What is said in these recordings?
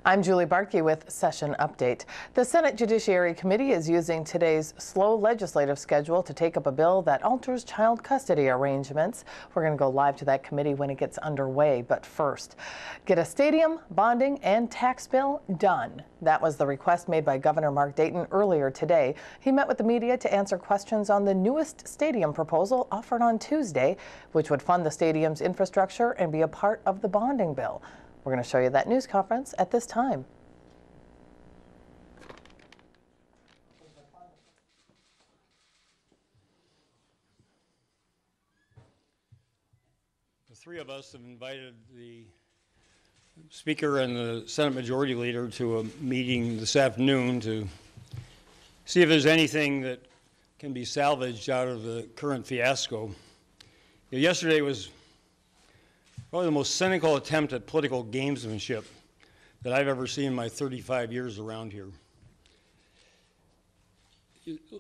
I'm Julie Barkey with Session Update. The Senate Judiciary Committee is using today's slow legislative schedule to take up a bill that alters child custody arrangements. We're going to go live to that committee when it gets underway. But first, get a stadium, bonding, and tax bill done. That was the request made by Governor Mark Dayton earlier today. He met with the media to answer questions on the newest stadium proposal offered on Tuesday, which would fund the stadium's infrastructure and be a part of the bonding bill. We're going to show you that news conference at this time. The three of us have invited the Speaker and the Senate Majority Leader to a meeting this afternoon to see if there's anything that can be salvaged out of the current fiasco. Yesterday was probably the most cynical attempt at political gamesmanship that I've ever seen in my 35 years around here.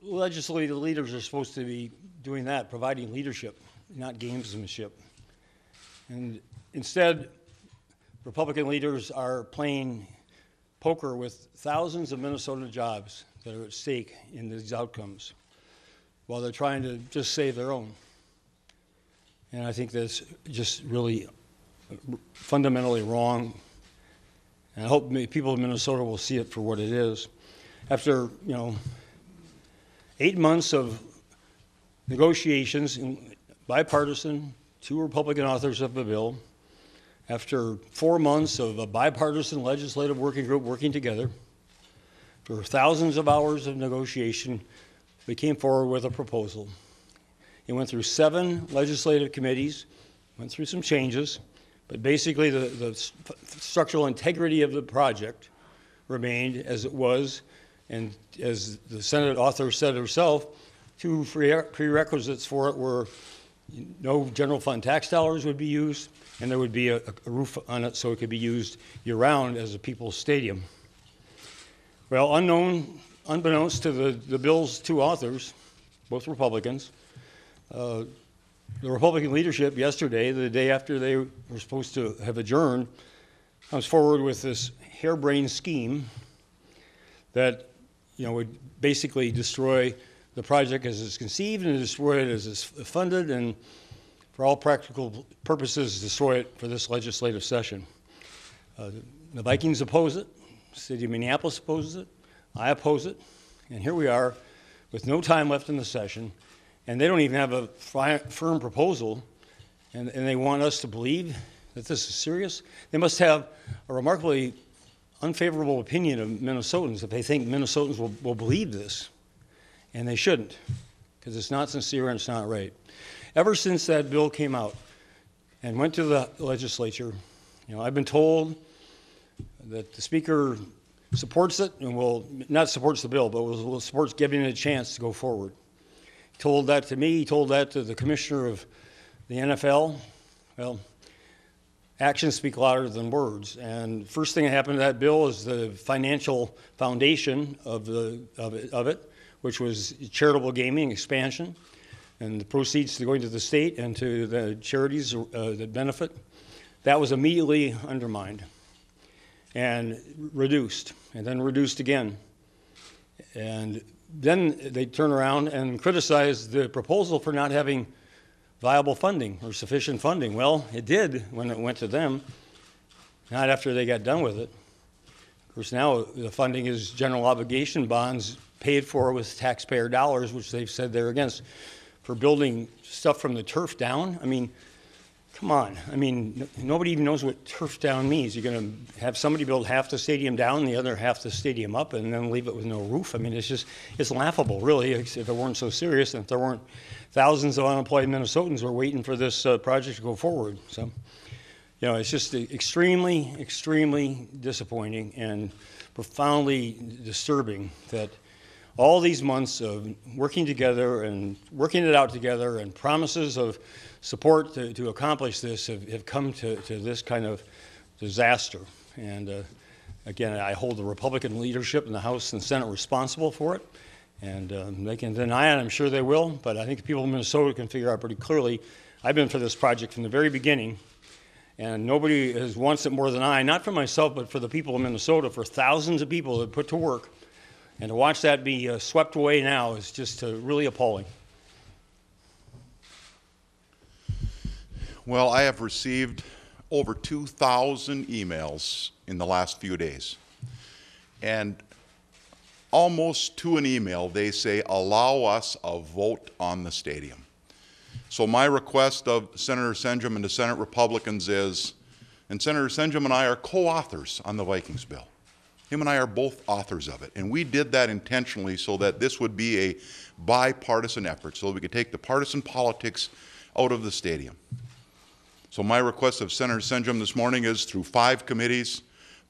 Legislative leaders are supposed to be doing that, providing leadership, not gamesmanship. And instead, Republican leaders are playing poker with thousands of Minnesota jobs that are at stake in these outcomes while they're trying to just save their own. And I think that's just really fundamentally wrong. And I hope people in Minnesota will see it for what it is. After, 8 months of negotiations, bipartisan, 2 Republican authors of the bill, after 4 months of a bipartisan legislative working group working together, for thousands of hours of negotiation, we came forward with a proposal. It went through 7 legislative committees, went through some changes, but basically the structural integrity of the project remained as it was, and as the Senate author said herself, 2 prerequisites for it were no general fund tax dollars would be used, and there would be a roof on it so it could be used year-round as a people's stadium. Well, unbeknownst to the bill's 2 authors, both Republicans, the Republican leadership yesterday, the day after they were supposed to have adjourned, comes forward with this harebrained scheme that would basically destroy the project as it's conceived and destroy it as it's funded, and for all practical purposes destroy it for this legislative session. The Vikings oppose it, the city of Minneapolis opposes it, I oppose it, and here we are with no time left in the session, and they don't even have a firm proposal, and they want us to believe that this is serious. They must have a remarkably unfavorable opinion of Minnesotans if they think Minnesotans will believe this, and they shouldn't, because it's not sincere and it's not right. Ever since that bill came out and went to the legislature, I've been told that the Speaker supports it and not supports the bill, but will supports giving it a chance to go forward. He told that to me, he told that to the commissioner of the NFL. Well, actions speak louder than words. And first thing that happened to that bill is the financial foundation of it, which was charitable gaming expansion, and the proceeds going to the state and to the charities that benefit. That was immediately undermined and reduced, and then reduced again. And then they turn around and criticize the proposal for not having viable funding or sufficient funding. Well, it did when it went to them, not after they got done with it. Of course, now the funding is general obligation bonds paid for with taxpayer dollars, which they've said they're against, for building stuff from the turf down. I mean, come on. I mean, nobody even knows what turf down means. You're going to have somebody build half the stadium down, the other half the stadium up, and then leave it with no roof. I mean, it's laughable, really, if it weren't so serious and if there weren't thousands of unemployed Minnesotans who are waiting for this project to go forward. So, it's just extremely, extremely disappointing and profoundly disturbing that all these months of working together and working it out together and promises of support to accomplish this have come to this kind of disaster. And again, I hold the Republican leadership in the House and Senate responsible for it. And they can deny it, I'm sure they will, but I think the people of Minnesota can figure out pretty clearly, I've been for this project from the very beginning, And nobody has wants it more than I, not for myself, but for the people of Minnesota, for thousands of people that put to work. And to watch that be swept away now is just really appalling. Well, I have received over 2,000 emails in the last few days. And almost to an email, they say, allow us a vote on the stadium. So my request of Senator Senjum and the Senate Republicans is, and Senator Senjum and I are co-authors on the Vikings bill. Him and I are both authors of it. And we did that intentionally so that this would be a bipartisan effort, so that we could take the partisan politics out of the stadium. So my request of Senator Senjum this morning is through 5 committees,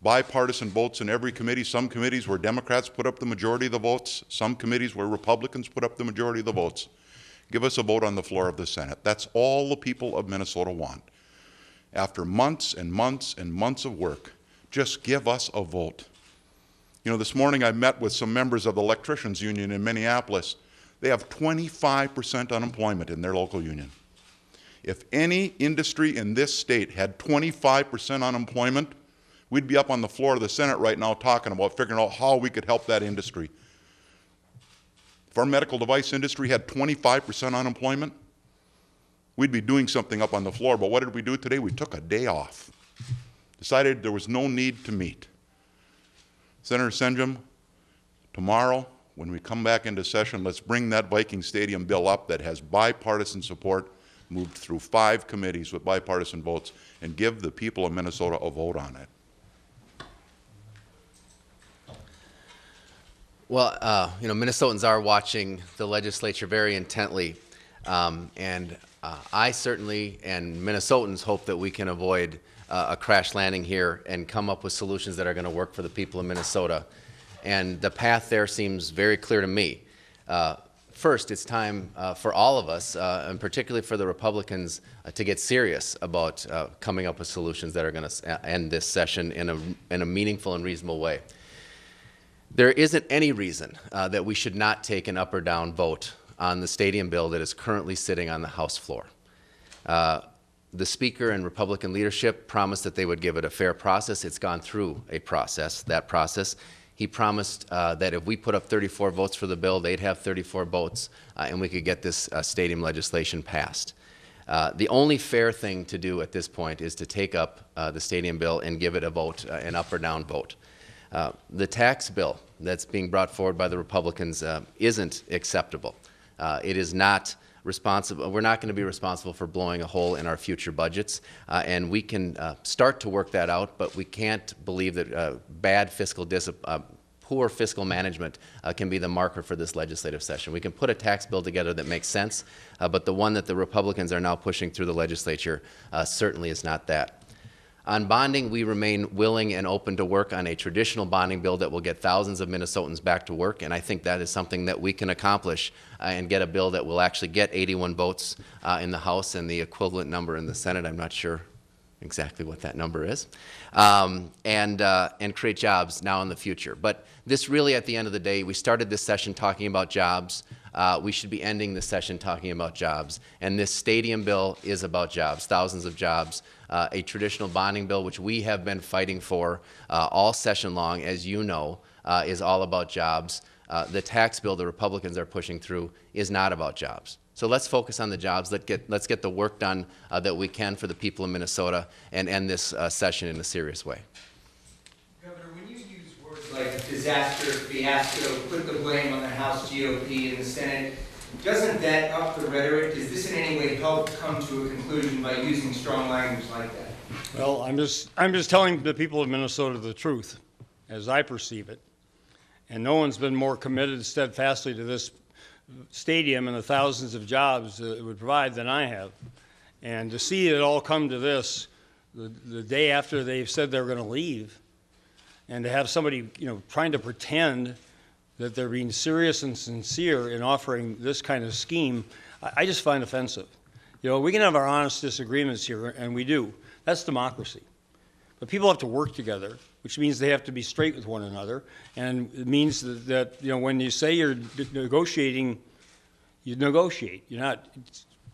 bipartisan votes in every committee. Some committees where Democrats put up the majority of the votes, some committees where Republicans put up the majority of the votes. Give us a vote on the floor of the Senate. That's all the people of Minnesota want. After months and months and months of work, just give us a vote. You know, this morning I met with some members of the electricians union in Minneapolis. They have 25% unemployment in their local union. If any industry in this state had 25% unemployment, we'd be up on the floor of the Senate right now talking about figuring out how we could help that industry. If our medical device industry had 25% unemployment, we'd be doing something up on the floor. But what did we do today? We took a day off. Decided there was no need to meet. Senator Senjum, tomorrow, when we come back into session, let's bring that Viking Stadium bill up that has bipartisan support, moved through 5 committees with bipartisan votes, and give the people of Minnesota a vote on it. Well, Minnesotans are watching the legislature very intently, and I certainly and Minnesotans hope that we can avoid a crash landing here and come up with solutions that are going to work for the people of Minnesota. And the path there seems very clear to me. First, it's time for all of us, and particularly for the Republicans, to get serious about coming up with solutions that are going to end this session in a meaningful and reasonable way. There isn't any reason that we should not take an up or down vote on the stadium bill that is currently sitting on the House floor. The Speaker and Republican leadership promised that they would give it a fair process. It's gone through a process, that process. He promised that if we put up 34 votes for the bill, they'd have 34 votes, and we could get this stadium legislation passed. The only fair thing to do at this point is to take up the stadium bill and give it a vote, an up or down vote. The tax bill that's being brought forward by the Republicans isn't acceptable. It is not responsible. We're not going to be responsible for blowing a hole in our future budgets, and we can start to work that out, but we can't believe that poor fiscal management can be the marker for this legislative session. We can put a tax bill together that makes sense, but the one that the Republicans are now pushing through the legislature certainly is not that. On bonding, we remain willing and open to work on a traditional bonding bill that will get thousands of Minnesotans back to work, and I think that is something that we can accomplish and get a bill that will actually get 81 votes in the House and the equivalent number in the Senate. I'm not sure exactly what that number is, and create jobs now in the future. But this really, at the end of the day, we started this session talking about jobs. We should be ending the session talking about jobs. And this stadium bill is about jobs, thousands of jobs. A traditional bonding bill, which we have been fighting for all session long, as you know, is all about jobs. The tax bill the Republicans are pushing through is not about jobs. So let's focus on the jobs. Let's get the work done that we can for the people of Minnesota and end this session in a serious way. Governor, when you use words like disaster, fiasco, put the blame on the House GOP and the Senate, doesn't that up the rhetoric? Does this in any way help come to a conclusion by using strong language like that? Well, I'm just telling the people of Minnesota the truth, as I perceive it. And no one's been more committed steadfastly to this stadium and the thousands of jobs it would provide than I have. And to see it all come to this the day after they've said they're going to leave, and to have somebody, trying to pretend that they're being serious and sincere in offering this kind of scheme, I just find offensive. We can have our honest disagreements here, and we do. That's democracy. But people have to work together, which means they have to be straight with one another, and it means that when you say you're negotiating, you negotiate. You're not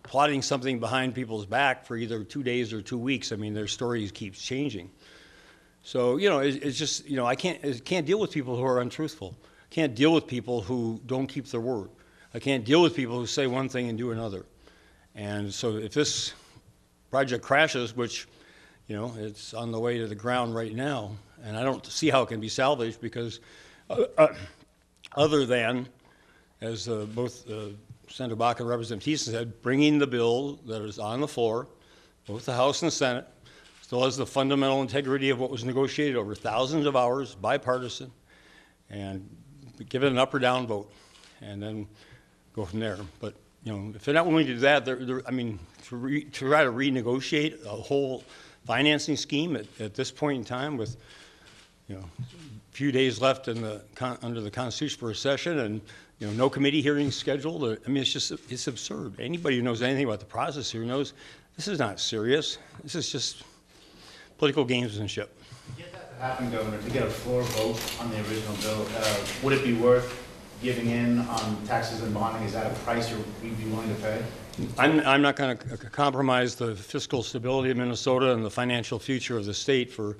plotting something behind people's back for either 2 days or 2 weeks. I mean, their story keeps changing. So, you know, it's just, you know, I can't deal with people who are untruthful. I can't deal with people who don't keep their word. I can't deal with people who say one thing and do another. And so if this project crashes, which, you know, it's on the way to the ground right now, and I don't see how it can be salvaged because other than, as both Senator Bakk and Representative Thissen said, bringing the bill that is on the floor, both the House and the Senate, still has the fundamental integrity of what was negotiated over thousands of hours, bipartisan, and give it an up or down vote, and then go from there. But, you know, if they're not willing to do that, I mean, to try to renegotiate a whole financing scheme at this point in time with, you know, a few days left in under the Constitution for a session and, you know, no committee hearings scheduled. I mean, it's absurd. Anybody who knows anything about the process here knows this is not serious. This is just political gamesmanship. To get that to happen, Governor, to get a floor vote on the original bill, would it be worth giving in on taxes and bonding? Is that a price you'd be willing to pay? I'm not going to compromise the fiscal stability of Minnesota and the financial future of the state for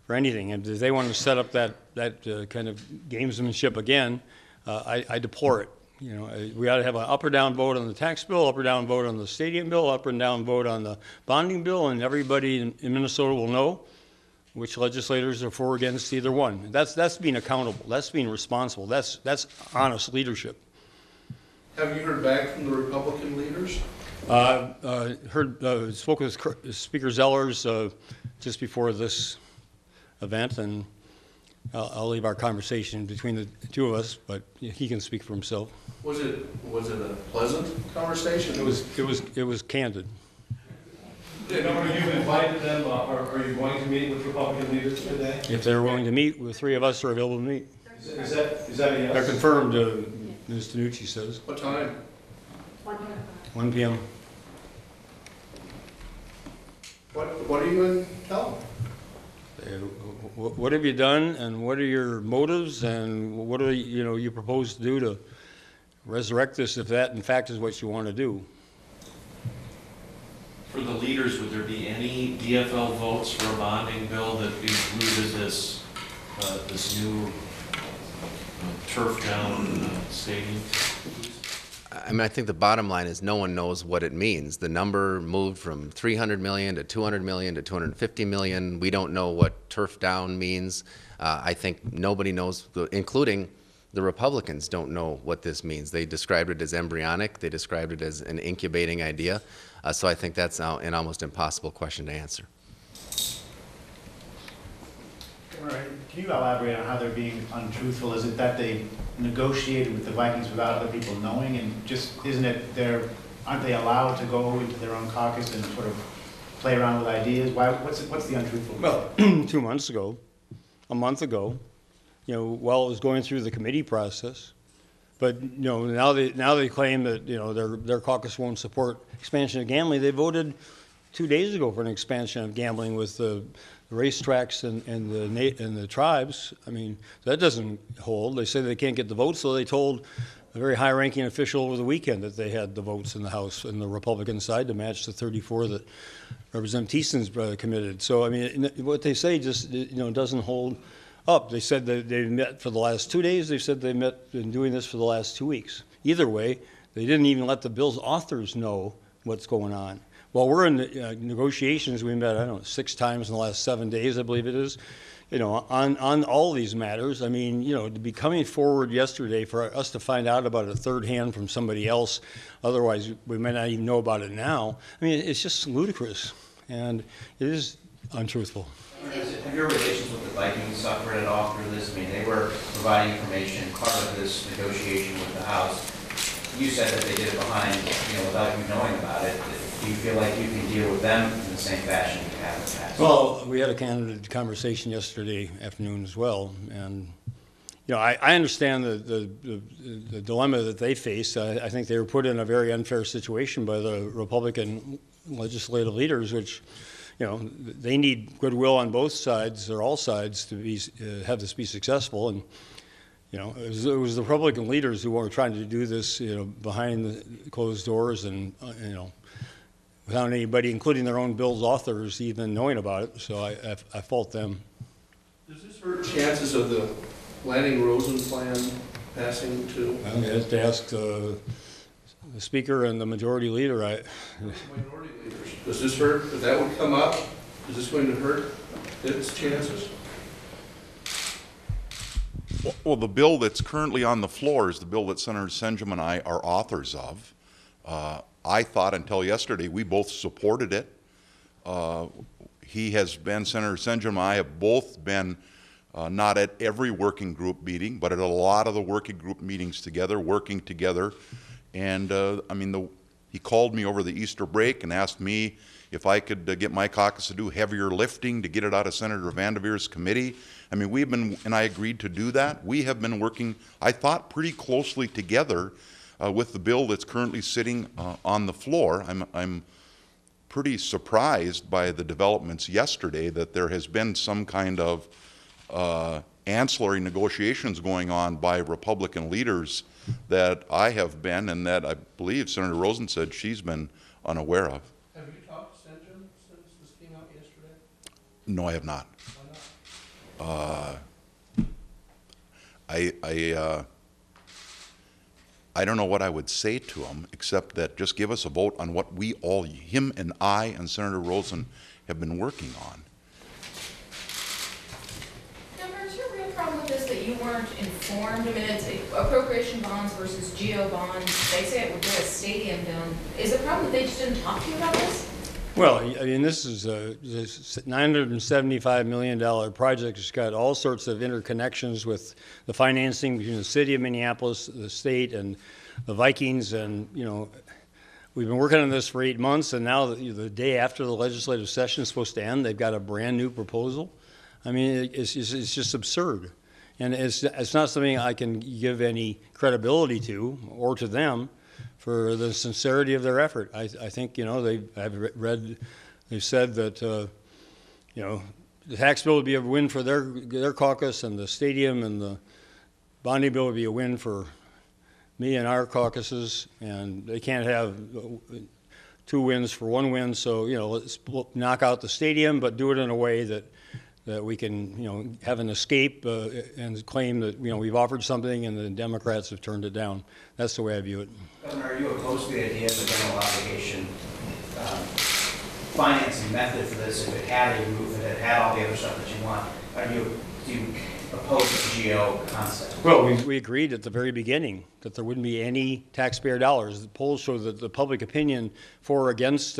anything. And if they want to set up that kind of gamesmanship again, I deplore it. You know, we ought to have an up or down vote on the tax bill, up or down vote on the stadium bill, up and down vote on the bonding bill, and everybody in Minnesota will know which legislators are for or against either one. That's being accountable. That's being responsible. That's honest leadership. Have you heard back from the Republican leaders? Spoke with Speaker Zellers just before this event, and I'll leave our conversation between the two of us, but he can speak for himself. Was it a pleasant conversation? It was candid. Governor, you've invited them, are you going to meet with Republican leaders today? If they're willing to meet, the three of us are available to meet. Is that a yes? They're confirmed, Ms. Danucci says. What time? 1 p.m. What are you going to tell them? What have you done, and what are your motives, and what are you propose to do to resurrect this, if that in fact is what you want to do? For the leaders, would there be any DFL votes for a bonding bill that included this new turf down stadium? I mean, I think the bottom line is no one knows what it means. The number moved from 300 million to 200 million to 250 million. We don't know what turf down means. I think nobody knows, including the Republicans don't know what this means. They described it as embryonic. They described it as an incubating idea. So I think that's now an almost impossible question to answer. Can you elaborate on how they're being untruthful? Is it that they negotiated with the Vikings without other people knowing, and just aren't they allowed to go into their own caucus and sort of play around with ideas? What's the untruthful? Well, 2 months ago, a month ago, while it was going through the committee process, but now they claim that their caucus won't support expansion of gambling. They voted 2 days ago for an expansion of gambling with the racetracks and the tribes. I mean, that doesn't hold. They say they can't get the votes, so they told a very high-ranking official over the weekend that they had the votes in the House and the Republican side to match the 34 that Representative Thiesen's committed. So, I mean, what they say just doesn't hold up. They said that they met for the last 2 days. They said they been doing this for the last 2 weeks. Either way, they didn't even let the bill's authors know what's going on. While we're in negotiations, we met, 6 times in the last 7 days, I believe it is, on all these matters. I mean, to be coming forward yesterday for us to find out about a third hand from somebody else, otherwise we might not even know about it now. I mean, it's just ludicrous, and it is untruthful. Have your relations with the Vikings suffered at all through this? I mean, they were providing information, part of this negotiation with the House. You said that they did it behind, without you knowing about it. Do you feel like you can deal with them in the same fashion you have in the past? Well, we had a candid conversation yesterday afternoon as well, and I understand the dilemma that they face. I think they were put in a very unfair situation by the Republican legislative leaders, which they need goodwill on both sides or all sides to have this be successful. And it was the Republican leaders who were trying to do this, behind the closed doors, and without anybody, including their own bill's authors, even knowing about it. So I fault them. Does this hurt chances of the Lanning-Rosen plan passing too? I have to ask the Speaker and the Majority Leader. Minority leaders. Does this hurt, if that would come up, is this going to hurt its chances? Well, the bill that's currently on the floor is the bill that Senator Senjum and I are authors of. I thought until yesterday we both supported it. He has been, Senator Senjum and I have both been not at every working group meeting, but at a lot of the working group meetings together, working together. And I mean, he called me over the Easter break and asked me if I could get my caucus to do heavier lifting to get it out of Senator Vanderveer's committee. I mean, we've been, and I agreed to do that. We have been working, I thought, pretty closely together with the bill that's currently sitting on the floor. I'm pretty surprised by the developments yesterday that there has been some kind of ancillary negotiations going on by Republican leaders that I have been, and that I believe Senator Rosen said she's been unaware of. Have you talked to Senjum since this came out yesterday? No, I have not. Why not? I don't know what I would say to him, except that just give us a vote on what we all, him and I and Senator Rosen, have been working on. Governor, is your real problem with this that you weren't informed? I mean, it's appropriation bonds versus GO bonds. They say it would get a stadium done. Is the problem that they just didn't talk to you about this? Well, I mean, this is a $975 million project. It's got all sorts of interconnections with the financing between the city of Minneapolis, the state, and the Vikings. And, you know, we've been working on this for 8 months, and now the day after the legislative session is supposed to end, they've got a brand new proposal. I mean, it's just absurd. And it's not something I can give any credibility to or to them for the sincerity of their effort. I think, you know, they've said that, you know, the tax bill would be a win for their caucus, and the stadium and the bonding bill would be a win for me and our caucuses, and they can't have 2 wins for 1 win. So, you know, let's knock out the stadium, but do it in a way that we can, you know, have an escape and claim that, you know, we've offered something and the Democrats have turned it down. That's the way I view it. Governor, are you opposed to the idea of the general obligation financing method for this if it had a roof, if it had all the other stuff that you want? Do you oppose the GO concept? Well, we agreed at the very beginning that there wouldn't be any taxpayer dollars. The polls show that the public opinion for or against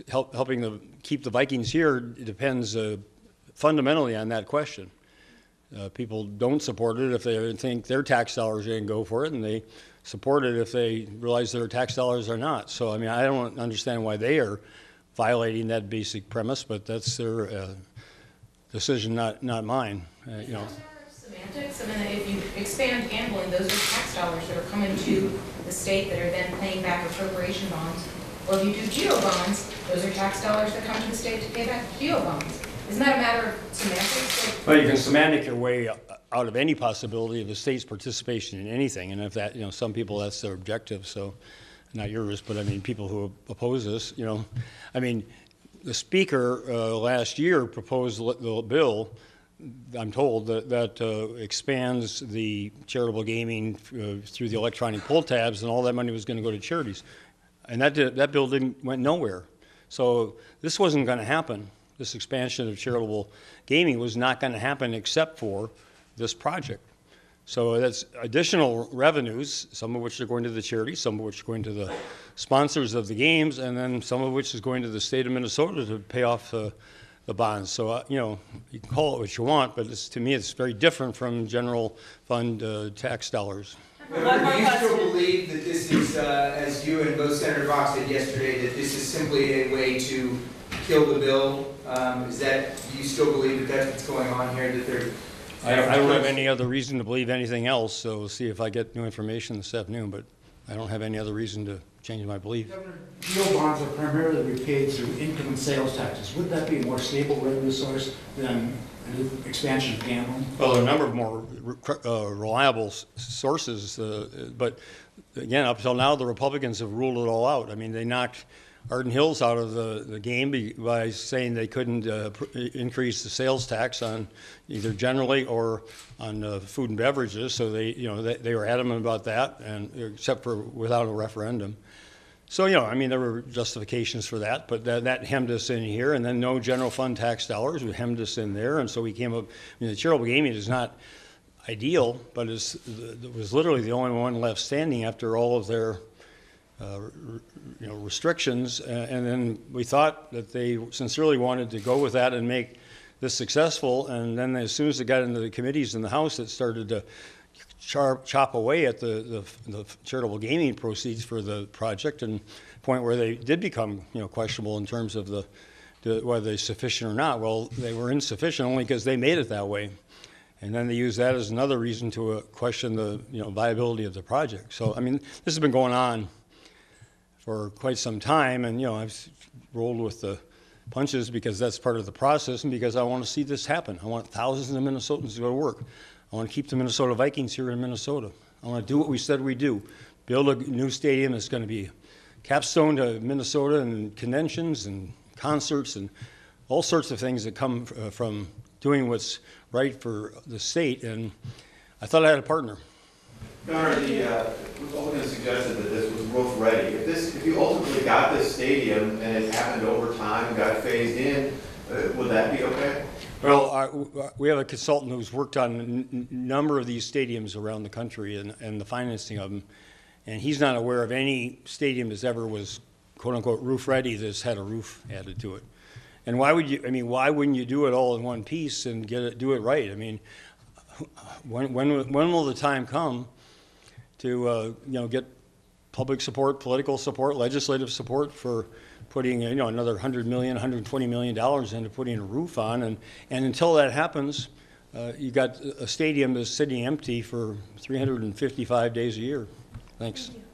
helping keep the Vikings here depends fundamentally on that question. People don't support it if they think their tax dollars are going to go for it, and they support it if they realize their tax dollars are not. So, I mean, I don't understand why they are violating that basic premise, but that's their decision, not mine. You know. Semantics. I mean, if you expand gambling, those are tax dollars that are coming to the state that are then paying back appropriation bonds. Or if you do GO bonds, those are tax dollars that come to the state to pay back GO bonds. Isn't that a matter of semantics? Well, you can semantic your way out of any possibility of the state's participation in anything, and if that, you know, some people, that's their objective, so not yours, but I mean, people who oppose this, you know, I mean, the Speaker last year proposed the bill, I'm told, that expands the charitable gaming through the electronic pull tabs, and all that money was going to go to charities, and that bill went nowhere. So this wasn't going to happen. This expansion of charitable gaming was not going to happen except for this project. So that's additional revenues, some of which are going to the charities, some of which are going to the sponsors of the games, and then some of which is going to the state of Minnesota to pay off the bonds. So, you know, you can call it what you want, but to me it's very different from general fund tax dollars. Do you still believe that this is, as you and both Senator Bakk said yesterday, that this is simply a way to kill the bill? Do you still believe that that's what's going on here? That I don't have any other reason to believe anything else, so we'll see if I get new information this afternoon, but I don't have any other reason to change my belief. Governor, GO bonds are primarily repaid through income and sales taxes. Would that be a more stable revenue source than an expansion of gambling? Well, there are a number of more reliable sources, but again, up until now, the Republicans have ruled it all out. I mean, they knocked Arden Hills out of the game by saying they couldn't increase the sales tax on either generally or on food and beverages. So they were adamant about that, and except for without a referendum. So I mean, there were justifications for that, but that hemmed us in here. And then no general fund tax dollars would hemmed us in there, and so we came up. I mean, the charitable gaming is not ideal, but it was literally the only one left standing after all of their restrictions, and then we thought that they sincerely wanted to go with that and make this successful. And then as soon as it got into the committees in the House, it started to chop away at the charitable gaming proceeds for the project, and point where they did become questionable in terms of whether they're sufficient or not. Well, they were insufficient only because they made it that way. And then they use that as another reason to question the viability of the project. So I mean, this has been going on for quite some time, and I've rolled with the punches because that's part of the process, and because I want to see this happen. I want thousands of Minnesotans to go to work. I want to keep the Minnesota Vikings here in Minnesota. I want to do what we said we'd do: build a new stadium that's going to be capstone to Minnesota, and conventions and concerts and all sorts of things that come from doing what's right for the state. And I thought I had a partner. Governor, the Republicans suggested that this was roof ready. If you ultimately got this stadium and it happened over time and got phased in, would that be okay? Well, we have a consultant who's worked on a number of these stadiums around the country and the financing of them, and he's not aware of any stadium that ever was quote unquote roof ready that's had a roof added to it. And why would you? I mean, why wouldn't you do it all in one piece and do it right? I mean, when will the time come to get public support, political support, legislative support for putting another $100 million, $120 million into putting a roof on? And until that happens, you got a stadium that's sitting empty for 355 days a year. Thanks.